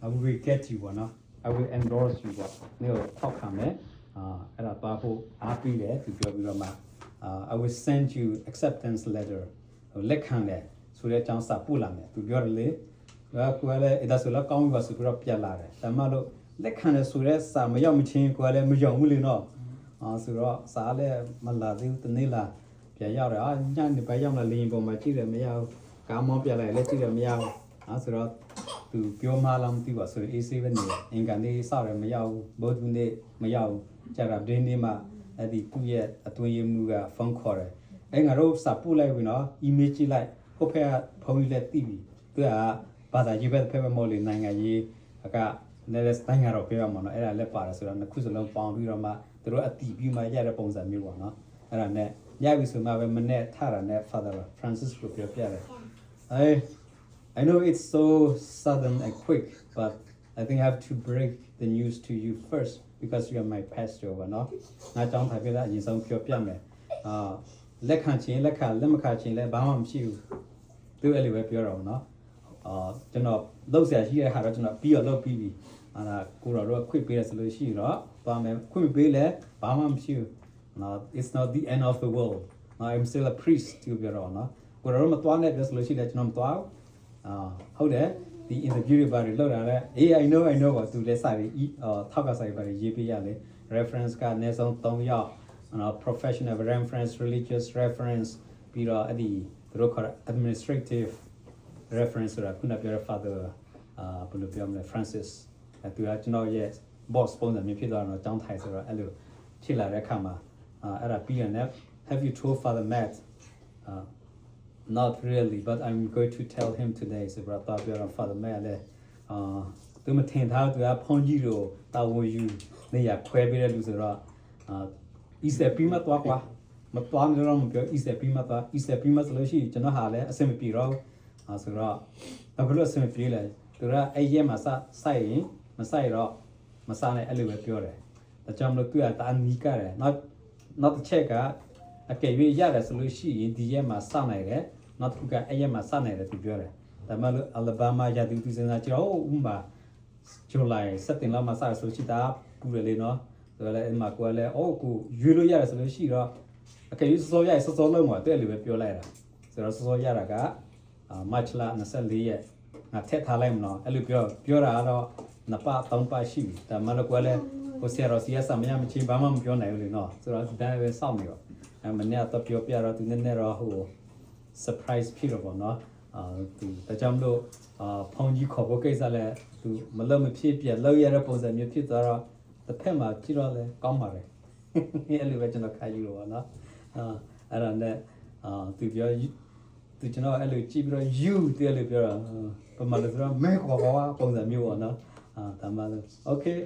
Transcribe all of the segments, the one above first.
I will get you ပေါ့နော် I will endorse you ပေါ့နေကိုထောက်ခံမယ်အဲ့ဒါပါဖို့အားပေးတယ်သူပြောပြီးတော့မှ I will send you acceptance letter လက်ခံတယ်ဆိုတဲ့အကြောင်းစာပို့လာမယ်သူပြောတယ်လေကိုယ်လည်းအဲ့ဒါဆိုတော့ကောင်းပြီပါဆိုပြီးတော့ပြတ်လာတယ်ဒါမှလို့လက်ခံတယ်ဆိုတဲ့စာမရောက်မချင်းကိုယ်လည်းမယုံဘူးလေနော်ဆိုတော့စာလည်းမလာသေးဘူးတနေ့လာပြန်ရောက်တယ်ညနေပိုင်းရောက်လာလင်းပေါ်မှာကြည့်တယ်မရဘူးကားမောင်းပြလိုက်လက်ကြည့်တယ်မရဘူးဆိုတော့သူပြောမှလားမသိပါဆိုတော့ AC ပဲနေအင်ကန်လေးစောက်တယ်မရောက်ဘူးဘုဒ္ဓနေ့မရောက်ဘူးကြာတာဒင်းနေ့မှာအဲ့ဒီသူ့ရဲ့အတွင်းရမှုကဖုန်းခေါ်တယ်အဲ့ငါတို့စာပို့လိုက်ပြီနော် email ကြည့်လိုက်ဟိုဖက်ကဖုန်းကြီးလည်းသိပြီသူကဘာသာရေးပဲဖက်ပဲမဟုတ်လေနိုင်ငံရေးကလည်းတိုင်းကတော့ပြောရမှာနော်အဲ့ဒါလည်းပါတယ်ဆိုတော့နှစ်ခုစလုံးပေါင်းပြီးတော့မှသူတို့အတီးပြီးမှရတဲ့ပုံစံမျိုးပေါ့နော်အဲ့ဒါနဲ့ရပြီဆိုမှပဲမနေ့ထတာနဲ့ Father Francis ကိုပြောပြတယ်I know it's so sudden and quick but I think I have to break the news to you first because you are my pastor ပေါ့နော်ငါကြောင်းထိုင်ပြတာအရင်ဆုံးပြောပြမယ်လက်ခံချင်းလက်ခံလက်မခံချင်းလည်းဘာမှမရှိဘူးသူအဲ့လိုပဲပြောတော့နော်ကျွန်တော်လှုပ်ရှားရှိတဲ့ဟာတော့ကျွန်တော်ပြီးတော့လှုပ်ပြီးပြီကိုတော်တို့ခွင့်ပေးရဆိုလို့ရှိတော့သွားမယ်ခွင့်ပေးလဲဘာမှမရှိဘူးit's not the end of the world I'm still a priest သူပြောတော့နော်ကိုတော်တို့မသွားနဲ့ပြောဆိုလို့ရှိတယ်ကျွန်တော်မသွားဟုတ်တယ်ဒီ interview တွေပါတွေလောက်တာလဲI know ပါသူလည်းစာရေးထောက်ကစာရေးပါရေးပေးရလေ reference ကအနည်းဆုံး3ယောက်professional reference religious reference ပြီးတော့အဲ့ဒီသူတို့ခေါ် administrative reference ဆိုတာခုနပြောတဲ့ Father ဘယ်လိုပြောမလဲ Francis သူကကျွန်တော်ရဲ့ boss ပုံစံမျိုးဖြစ်သွားတော့အကြောင်းထိုင်ဆိုတော့အဲ့လိုဖြစ်လာတဲ့အခါမှာအဲ့ဒါပြီးရင်လည်း have you told Father Matt not really but I'm going to tell him today ဆိုတော့ပြောတော့ Father Matt လည်းသူမထင်ထားသူကဖုန်းကြီးကိုတာဝန်ယူနေရခွဲပေးတဲ့လူဆိုတော့Easter ပြီးမှသွားကွာမသွားမလို့မပြော Easter ပြီးမှသွား Easter ပြီးမှဆိုလို့ရှိရင်ကျွန်တော်ဟာလည်းအဆင်မပြေတော့ဆိုတော့ဘယ်လိုအဆင်မပြေလဲသူကအဲ့ရက်မှာစိုက်ရင်မစိုက်တော့မစားနဲ့အဲ့လိုပဲပြောတယ်ဒါကြောင့်မလို့သူကတာနီးကတယ်နောက်တစ်ချက်ကအကယ်၍ရတယ်ဆိုလို့ရှိရင်ဒီရက်မှာစနိုင်တယ်နောက်တစ်ခုကအဲ့ရက်မှာစနိုင်တယ်သူပြောတယ်ဒါမှလို့ Alabama ရတူသူစဉ်းစားကြည့်တော့ဥပမာ July 7လောက်မှာစရဆိုရှိတာပူတယ်လေနော်ဒါလည်းအဲ့မှာကိုယ်လည်းကိုရွေးလို့ရတယ်ဆိုလို့ရှိတော့အကယ်၍စောရစောလုံးမှာတဲ့လိုပဲပြောလိုက်တာဆိုတော့စောရတာကMarch လ24ရက်ငါထက်ထားလိုက်မနော်အဲ့လိုပြောတာကတော့နှစ်ပတ်သုံးပတ်ရှိပြီဒါမှလည်းကိုယ်လည်းဟိုဆရာတော်စီရဆာမရမချင်းဘာမှမပြောနိုင်ဘူးလေနော်ဆိုတော့ဒါပဲစောင့်နေတော့မနေ့တော့ပြောပြတော့သူနည်းနည်းတော့ဟို surprise ဖြစ်တော့ပေါ့နော်သူဒါကြောင့်မလို့ဖုန်းကြီးခေါ်ဖို့ကိစ္စလဲသူမလုပ်မဖြစ်ပြလောက်ရတဲ့ပုံစံမျိုးဖြစ်သွားတော့တစ်ဖက်မှာကြည့်တော့လဲကောင်းပါတယ်အဲ့လိုပဲကျွန်တော်ခါယူတော့ပေါ့နော်အဲ့ဒါနဲ့သူပြောသူကျွန်တော်အဲ့လိုကြည့်ပြီးတော့ you တဲ့လို့ပြောတာပမာလို့ဆိုတော့မဲခေါ်ပါပုံစံမျိုးပေါ့နော်ဒါမှလည်း okay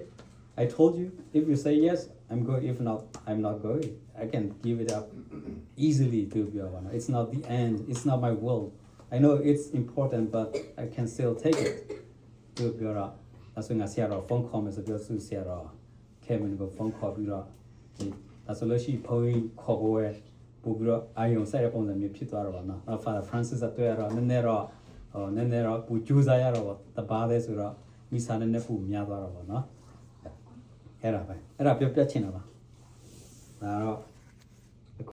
I told you if you say yes I'm going if not I'm not going I can give it up easily သူပြောပါနော် it's not the end it's not my will I know it's important but I can still take it သူပြောတော့အဲ့ဆိုငါဆရာတော်ဖုန်းခေါ်မယ်ဆိုပြောသူဆရာတော်ခဲမင်းကိုဖုန်းခေါ်ပြီးတော့ဒါဆိုလို့ရှိဖုန်းခေါ်ဖို့ပို့ပြီးတော့အာယုံဆက်တဲ့ပုံစံမျိုးဖြစ်သွားတော့ပါနော်။ Father Francis ကတွေ့ရတော့နည်းနည်းတော့ပူကြိုးစားရတော့တပါးသေးဆိုတော့မိစာနည်းနည်းပူများသွားတော့ပါနော်။အဲ့ဒါပဲ။အဲ့ဒါပြောပြချင်တာပါ။ဒါတော့